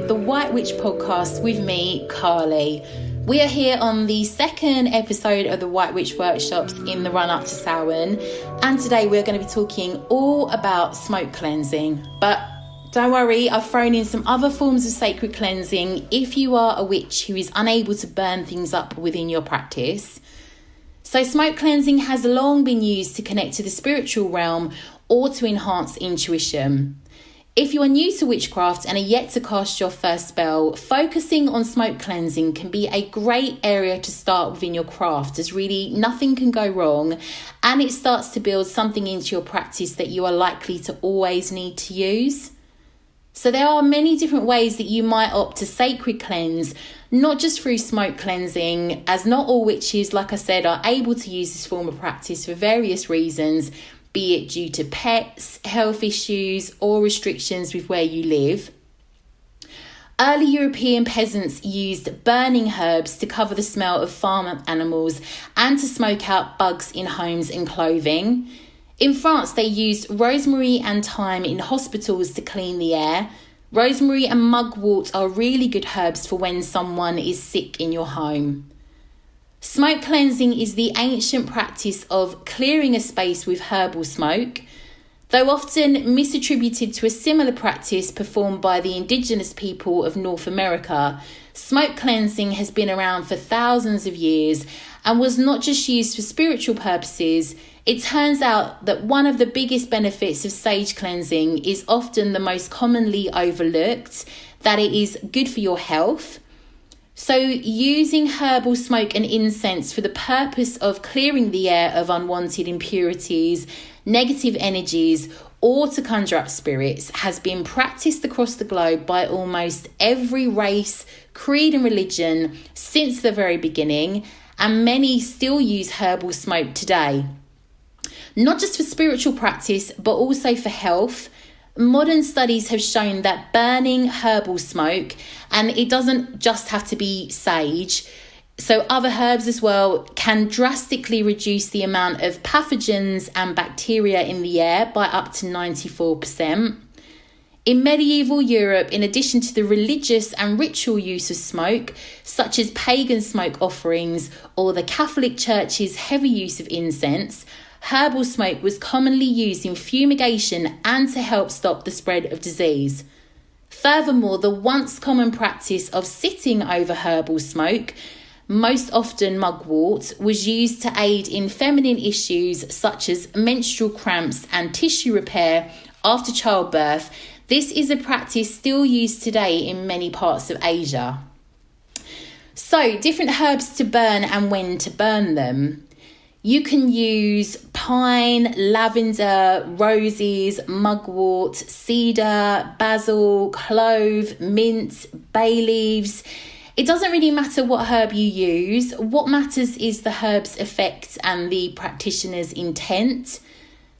the White Witch podcast with me, Carly. We are here on the second episode of the White Witch workshops in the run-up to Samhain, and today we're going to be talking all about smoke cleansing. But don't worry, I've thrown in some other forms of sacred cleansing if you are a witch who is unable to burn things up within your practice. So smoke cleansing has long been used to connect to the spiritual realm or to enhance intuition. If you are new to witchcraft and are yet to cast your first spell, focusing on smoke cleansing can be a great area to start within your craft, as really nothing can go wrong, and it starts to build something into your practice that you are likely to always need to use. So there are many different ways that you might opt to sacred cleanse, not just through smoke cleansing, as not all witches, like I said, are able to use this form of practice for various reasons, be it due to pets, health issues, or restrictions with where you live. Early European peasants used burning herbs to cover the smell of farm animals and to smoke out bugs in homes and clothing. In France, they used rosemary and thyme in hospitals to clean the air. Rosemary and mugwort are really good herbs for when someone is sick in your home. Smoke cleansing is the ancient practice of clearing a space with herbal smoke. Though often misattributed to a similar practice performed by the indigenous people of North America, smoke cleansing has been around for thousands of years and was not just used for spiritual purposes. It turns out that one of the biggest benefits of sage cleansing is often the most commonly overlooked, that it is good for your health. So using herbal smoke and incense for the purpose of clearing the air of unwanted impurities, negative energies, or to conjure up spirits has been practiced across the globe by almost every race, creed and religion since the very beginning, and many still use herbal smoke today. Not just for spiritual practice, but also for health. Modern studies have shown that burning herbal smoke, and it doesn't just have to be sage, so other herbs as well, can drastically reduce the amount of pathogens and bacteria in the air by up to 94%. In medieval Europe, in addition to the religious and ritual use of smoke, such as pagan smoke offerings or the Catholic Church's heavy use of incense, herbal smoke was commonly used in fumigation and to help stop the spread of disease. Furthermore, the once common practice of sitting over herbal smoke, most often mugwort, was used to aid in feminine issues such as menstrual cramps and tissue repair after childbirth. This is a practice still used today in many parts of Asia. So, different herbs to burn and when to burn them. You can use pine, lavender, roses, mugwort, cedar, basil, clove, mint, bay leaves. It doesn't really matter what herb you use. What matters is the herb's effect and the practitioner's intent.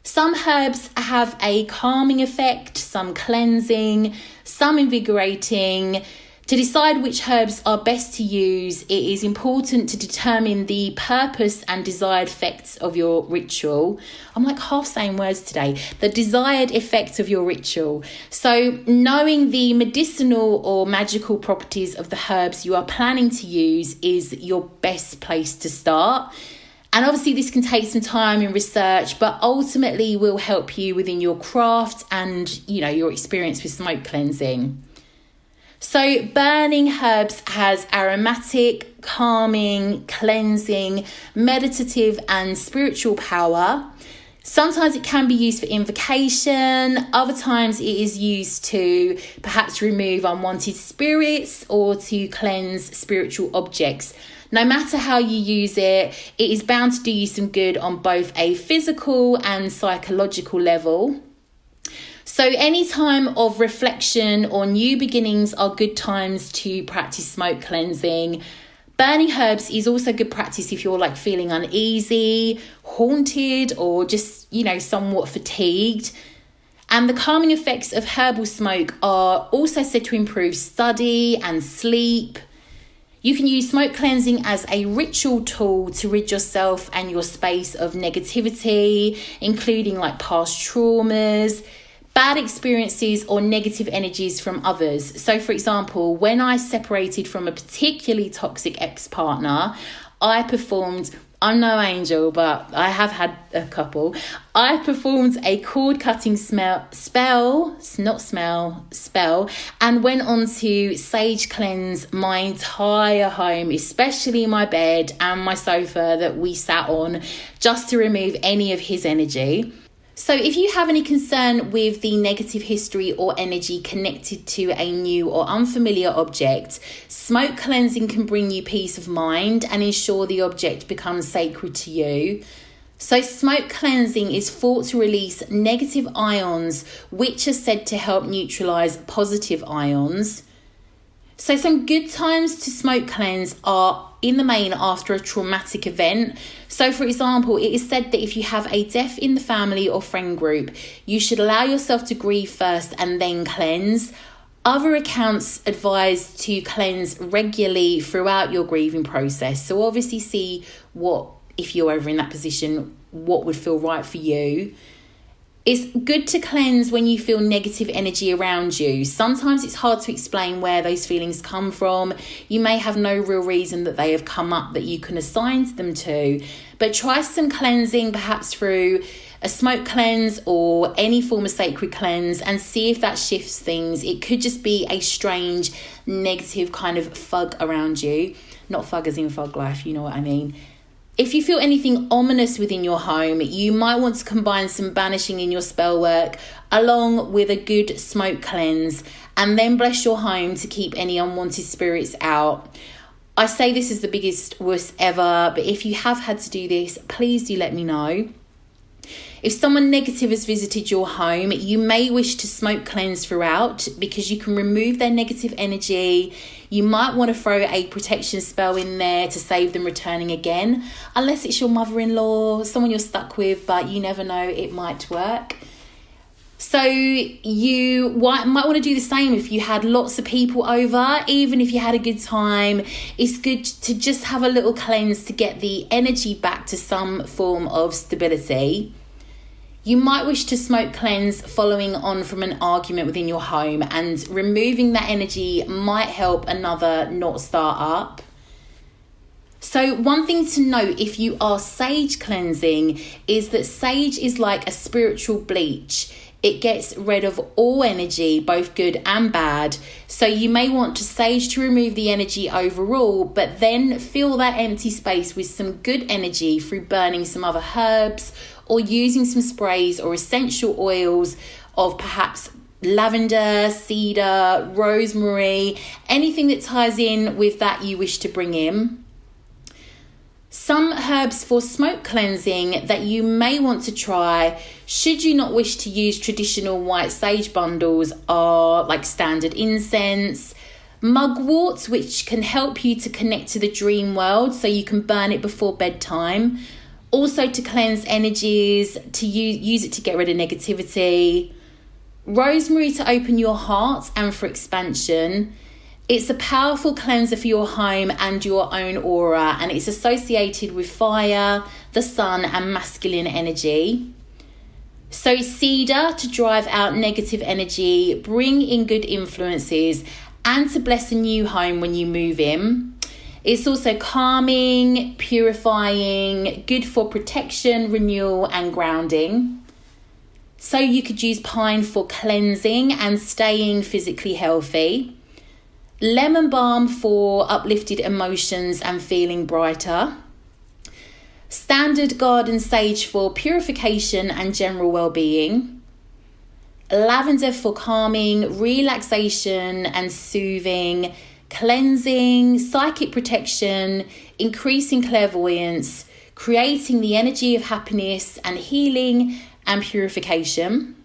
Some herbs have a calming effect, some cleansing, some invigorating. To decide which herbs are best to use, it is important to determine the purpose and desired effects of your ritual. I'm like half saying words today. The desired effects of your ritual. So knowing the medicinal or magical properties of the herbs you are planning to use is your best place to start. And obviously this can take some time and research, but ultimately will help you within your craft and, your experience with smoke cleansing. So burning herbs has aromatic, calming, cleansing, meditative and spiritual power. Sometimes it can be used for invocation. Other times it is used to perhaps remove unwanted spirits or to cleanse spiritual objects. No matter how you use it, it is bound to do you some good on both a physical and psychological level. So any time of reflection or new beginnings are good times to practice smoke cleansing. Burning herbs is also good practice if you're feeling uneasy, haunted, or just, somewhat fatigued. And the calming effects of herbal smoke are also said to improve study and sleep. You can use smoke cleansing as a ritual tool to rid yourself and your space of negativity, including past traumas. Bad experiences or negative energies from others. So, for example, when I separated from a particularly toxic ex-partner, I'm no angel, but I have had a couple. I performed a cord-cutting spell, and went on to sage cleanse my entire home, especially my bed and my sofa that we sat on, just to remove any of his energy. So if you have any concern with the negative history or energy connected to a new or unfamiliar object, smoke cleansing can bring you peace of mind and ensure the object becomes sacred to you. So smoke cleansing is thought to release negative ions, which are said to help neutralize positive ions. So some good times to smoke cleanse are in the main after a traumatic event. So for example, it is said that if you have a death in the family or friend group, you should allow yourself to grieve first and then cleanse. Other accounts advise to cleanse regularly throughout your grieving process. So obviously see what, if you're ever in that position, what would feel right for you. It's good to cleanse when you feel negative energy around you. Sometimes it's hard to explain where those feelings come from. You may have no real reason that they have come up that you can assign them to. But try some cleansing, perhaps through a smoke cleanse or any form of sacred cleanse, and see if that shifts things. It could just be a strange negative kind of fug around you. Not fug as in fug life, you know what I mean. If you feel anything ominous within your home, you might want to combine some banishing in your spell work along with a good smoke cleanse, and then bless your home to keep any unwanted spirits out. I say this is the biggest wuss ever, but if you have had to do this, please do let me know. If someone negative has visited your home, you may wish to smoke cleanse throughout because you can remove their negative energy. You might want to throw a protection spell in there to save them returning again, unless it's your mother-in-law, someone you're stuck with, but you never know, it might work. So you might want to do the same if you had lots of people over. Even if you had a good time, it's good to just have a little cleanse to get the energy back to some form of stability. You might wish to smoke cleanse following on from an argument within your home, and removing that energy might help another not start up. So one thing to note if you are sage cleansing is that sage is like a spiritual bleach. It gets rid of all energy, both good and bad. So you may want to sage to remove the energy overall, but then fill that empty space with some good energy through burning some other herbs or using some sprays or essential oils of perhaps lavender, cedar, rosemary, anything that ties in with that you wish to bring in. Some herbs for smoke cleansing that you may want to try, should you not wish to use traditional white sage bundles, are like standard incense, mugwort, which can help you to connect to the dream world, so you can burn it before bedtime. Also to cleanse energies, to use it to get rid of negativity. Rosemary to open your heart and for expansion. It's a powerful cleanser for your home and your own aura, and it's associated with fire, the sun, and masculine energy. So cedar to drive out negative energy, bring in good influences, and to bless a new home when you move in. It's also calming, purifying, good for protection, renewal, and grounding. So you could use pine for cleansing and staying physically healthy. Lemon balm for uplifted emotions and feeling brighter. Standard garden sage for purification and general well-being. Lavender for calming, relaxation and soothing, cleansing, psychic protection, increasing clairvoyance, creating the energy of happiness and healing and purification.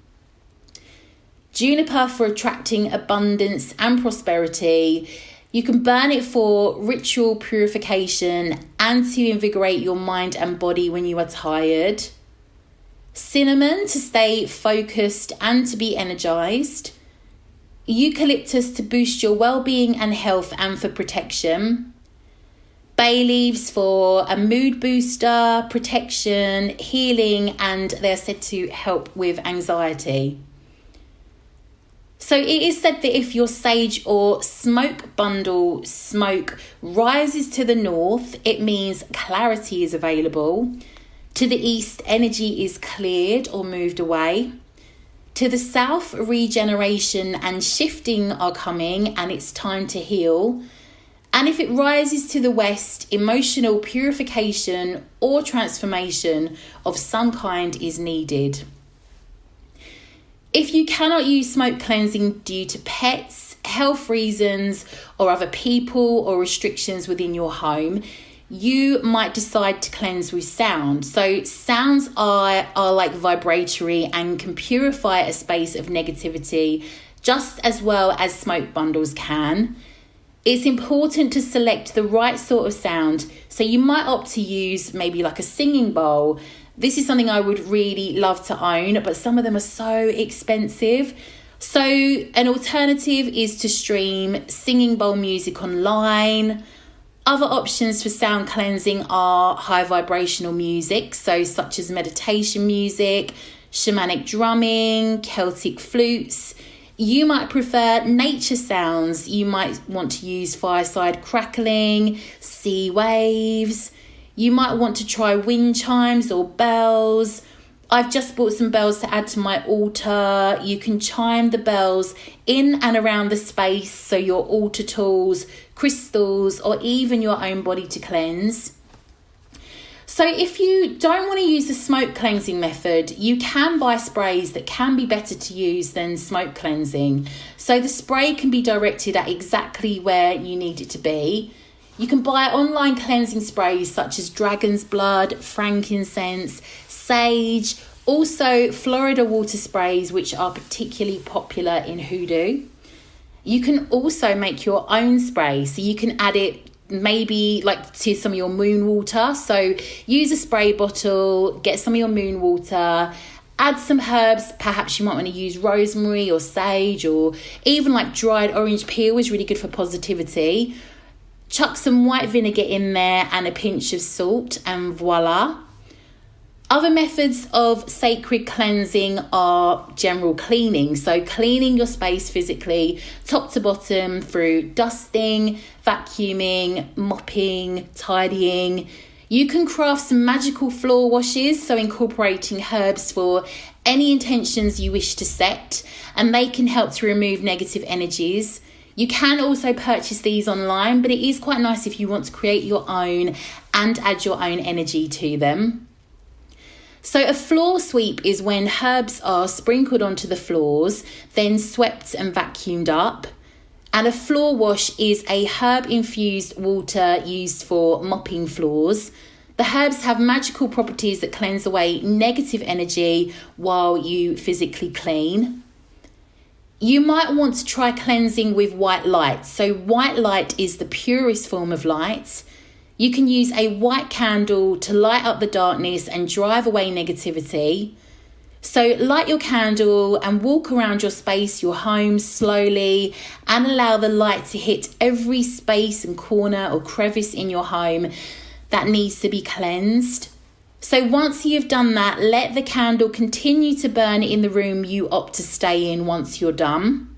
Juniper for attracting abundance and prosperity. You can burn it for ritual purification and to invigorate your mind and body when you are tired. Cinnamon to stay focused and to be energized. Eucalyptus to boost your well-being and health and for protection. Bay leaves for a mood booster, protection, healing, and they're said to help with anxiety. So it is said that if your sage or smoke bundle smoke rises to the north, it means clarity is available. To the east, energy is cleared or moved away. To the south, regeneration and shifting are coming and it's time to heal. And if it rises to the west, emotional purification or transformation of some kind is needed. If you cannot use smoke cleansing due to pets, health reasons, or other people or restrictions within your home, you might decide to cleanse with sound. So sounds are like vibratory and can purify a space of negativity just as well as smoke bundles can. It's important to select the right sort of sound. So you might opt to use maybe like a singing bowl. This is something I would really love to own, but some of them are so expensive. So an alternative is to stream singing bowl music online. Other options for sound cleansing are high vibrational music, so such as meditation music, shamanic drumming, Celtic flutes. You might prefer nature sounds. You might want to use fireside crackling, sea waves. You might want to try wind chimes or bells. I've just bought some bells to add to my altar. You can chime the bells in and around the space, so your altar tools, crystals, or even your own body to cleanse. So if you don't want to use the smoke cleansing method, you can buy sprays that can be better to use than smoke cleansing. So the spray can be directed at exactly where you need it to be. You can buy online cleansing sprays such as dragon's blood, frankincense, sage, also Florida water sprays, which are particularly popular in hoodoo. You can also make your own spray, so you can add it maybe like to some of your moon water. So use a spray bottle, get some of your moon water, add some herbs. Perhaps you might want to use rosemary or sage, or even like dried orange peel is really good for positivity. Chuck some white vinegar in there and a pinch of salt, and voila. Other methods of sacred cleansing are general cleaning. So cleaning your space physically, top to bottom, through dusting, vacuuming, mopping, tidying. You can craft some magical floor washes, so incorporating herbs for any intentions you wish to set, and they can help to remove negative energies. You can also purchase these online, but it is quite nice if you want to create your own and add your own energy to them. So a floor sweep is when herbs are sprinkled onto the floors, then swept and vacuumed up. And a floor wash is a herb-infused water used for mopping floors. The herbs have magical properties that cleanse away negative energy while you physically clean. You might want to try cleansing with white light. So white light is the purest form of light. You can use a white candle to light up the darkness and drive away negativity. So light your candle and walk around your space, your home slowly, and allow the light to hit every space and corner or crevice in your home that needs to be cleansed. So once you've done that, let the candle continue to burn in the room you opt to stay in once you're done.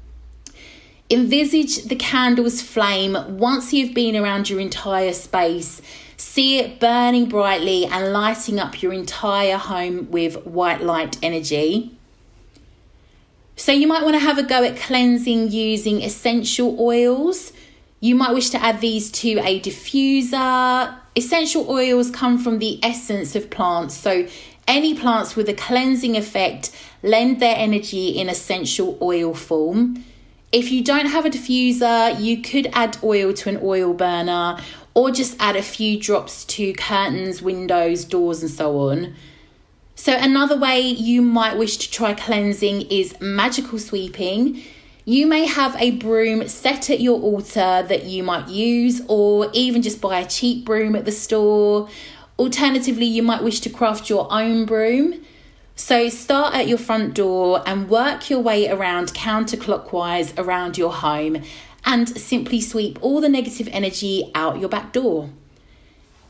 Envisage the candle's flame once you've been around your entire space. See it burning brightly and lighting up your entire home with white light energy. So you might want to have a go at cleansing using essential oils. You might wish to add these to a diffuser. Essential oils come from the essence of plants, so any plants with a cleansing effect lend their energy in essential oil form. If you don't have a diffuser, you could add oil to an oil burner, or just add a few drops to curtains, windows, doors, and so on. So another way you might wish to try cleansing is magical sweeping. You may have a broom set at your altar that you might use, or even just buy a cheap broom at the store. Alternatively, you might wish to craft your own broom. So start at your front door and work your way around counterclockwise around your home and simply sweep all the negative energy out your back door.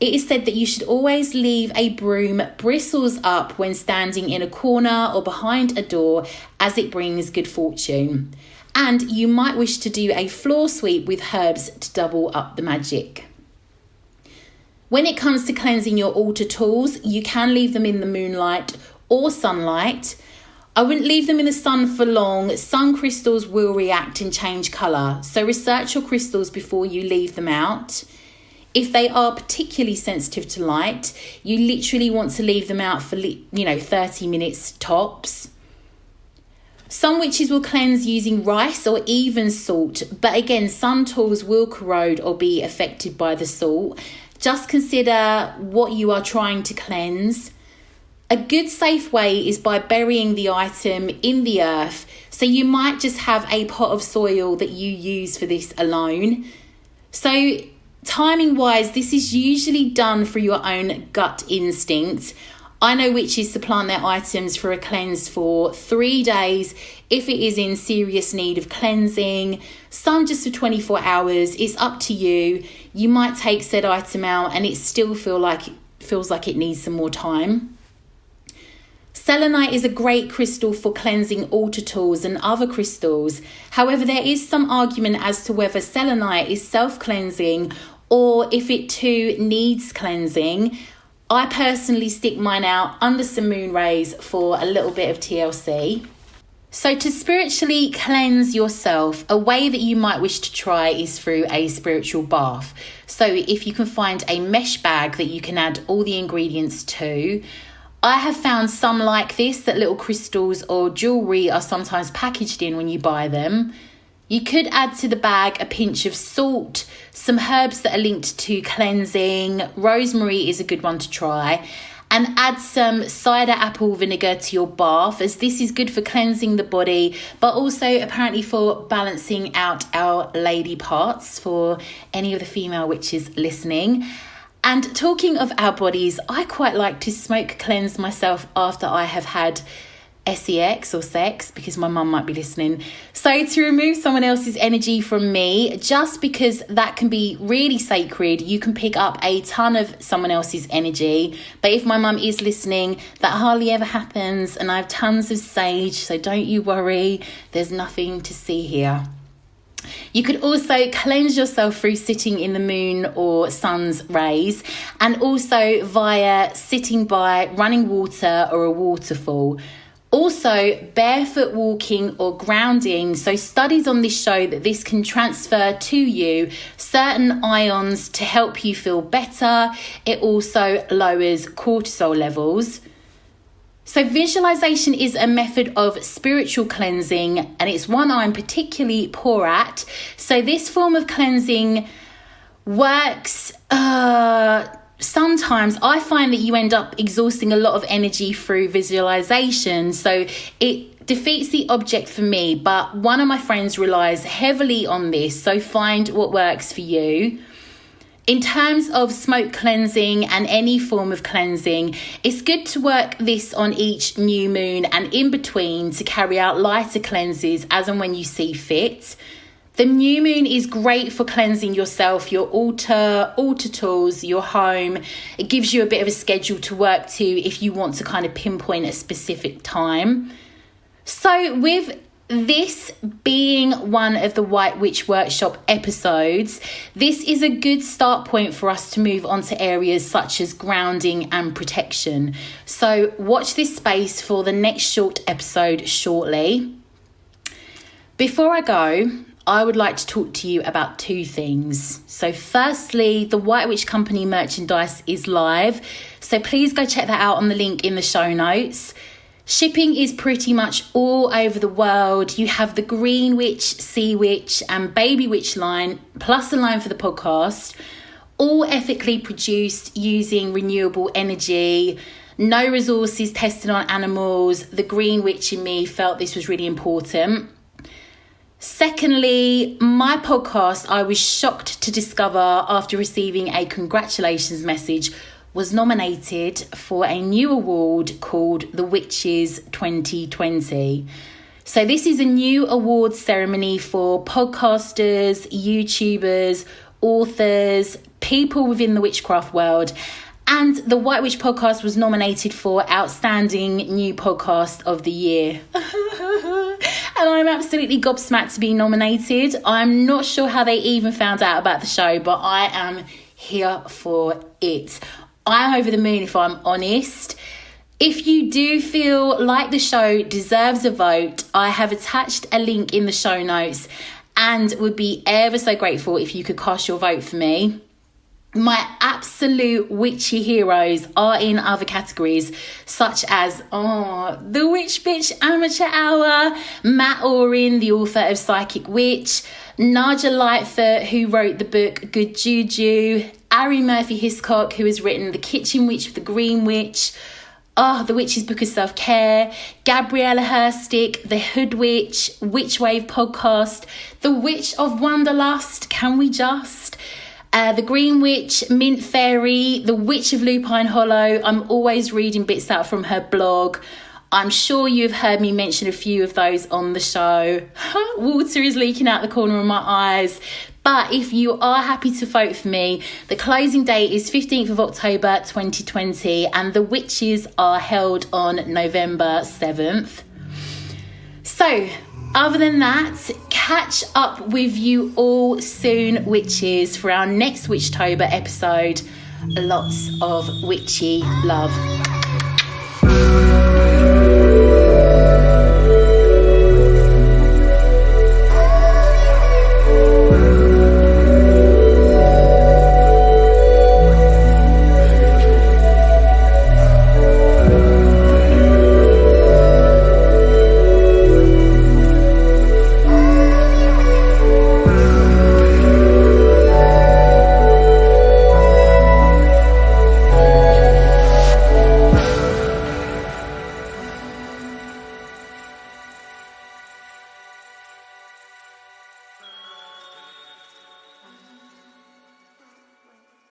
It is said that you should always leave a broom bristles up when standing in a corner or behind a door, as it brings good fortune. And you might wish to do a floor sweep with herbs to double up the magic. When it comes to cleansing your altar tools, you can leave them in the moonlight or sunlight. I wouldn't leave them in the sun for long. Some crystals will react and change colour, so research your crystals before you leave them out. If they are particularly sensitive to light, you literally want to leave them out for 30 minutes tops. Some witches will cleanse using rice or even salt, but again, some tools will corrode or be affected by the salt. Just consider what you are trying to cleanse. A good safe way is by burying the item in the earth. So you might just have a pot of soil that you use for this alone. So timing wise, this is usually done through your own gut instinct. I know witches to plant their items for a cleanse for 3 days if it is in serious need of cleansing. Some just for 24 hours. It's up to you. You might take said item out and it still feels like it needs some more time. Selenite is a great crystal for cleansing altar tools and other crystals. However, there is some argument as to whether selenite is self-cleansing or if it too needs cleansing. I personally stick mine out under some moon rays for a little bit of TLC. So to spiritually cleanse yourself, a way that you might wish to try is through a spiritual bath. So if you can find a mesh bag that you can add all the ingredients to. I have found some like this that little crystals or jewellery are sometimes packaged in when you buy them. You could add to the bag a pinch of salt, some herbs that are linked to cleansing. Rosemary is a good one to try. And add some cider apple vinegar to your bath, as this is good for cleansing the body, but also apparently for balancing out our lady parts for any of the female witches listening. And talking of our bodies, I quite like to smoke cleanse myself after I have had sex or sex, because my mum might be listening. So to remove someone else's energy from me, just because that can be really sacred, you can pick up a ton of someone else's energy. But if my mum is listening, that hardly ever happens, and I have tons of sage, so don't you worry, there's nothing to see here. You could also cleanse yourself through sitting in the moon or sun's rays, and also via sitting by running water or a waterfall. Also, barefoot walking or grounding. So studies on this show that this can transfer to you certain ions to help you feel better. It also lowers cortisol levels. So visualization is a method of spiritual cleansing, and it's one I'm particularly poor at. So this form of cleansing works sometimes. I find that you end up exhausting a lot of energy through visualization, so it defeats the object for me. But one of my friends relies heavily on this, so find what works for you. In terms of smoke cleansing and any form of cleansing, it's good to work this on each new moon and in between to carry out lighter cleanses as and when you see fit. The new moon is great for cleansing yourself, your altar tools, your home. It gives you a bit of a schedule to work to if you want to kind of pinpoint a specific time. So with this being one of the White Witch Workshop episodes, this is a good start point for us to move on to areas such as grounding and protection. So watch this space for the next short episode shortly. Before I go, I would like to talk to you about two things. So firstly, the White Witch Company merchandise is live, so please go check that out on the link in the show notes. Shipping is pretty much all over the world. You have the Green Witch, Sea Witch and Baby Witch line, plus a line for the podcast, all ethically produced using renewable energy. No resources tested on animals. The Green Witch in me felt this was really important. Secondly, my podcast, I was shocked to discover after receiving a congratulations message, was nominated for a new award called the Witches 2020. So this is a new awards ceremony for podcasters, YouTubers, authors, people within the witchcraft world. And the White Witch podcast was nominated for Outstanding New Podcast of the Year. and I'm absolutely gobsmacked to be nominated. I'm not sure how they even found out about the show, but I am here for it. I'm over the moon, if I'm honest. If you do feel like the show deserves a vote, I have attached a link in the show notes and would be ever so grateful if you could cast your vote for me. My absolute witchy heroes are in other categories, such as The Witch Bitch Amateur Hour, Matt Oren, the author of Psychic Witch, Naja Lightfoot, who wrote the book Good Juju, Ari Murphy Hiscock, who has written The Kitchen Witch with the Green Witch, The Witch's Book of Self-Care, Gabriella Herstick, The Hood Witch, Witch Wave Podcast, The Witch of Wonderlust, Can We Just? The Green Witch, Mint Fairy, The Witch of Lupine Hollow. I'm always reading bits out from her blog. I'm sure you've heard me mention a few of those on the show. Water is leaking out the corner of my eyes. But if you are happy to vote for me, the closing date is 15th of October 2020 and the witches are held on November 7th. So, other than that, catch up with you all soon, witches, for our next Witchtober episode. Lots of witchy love.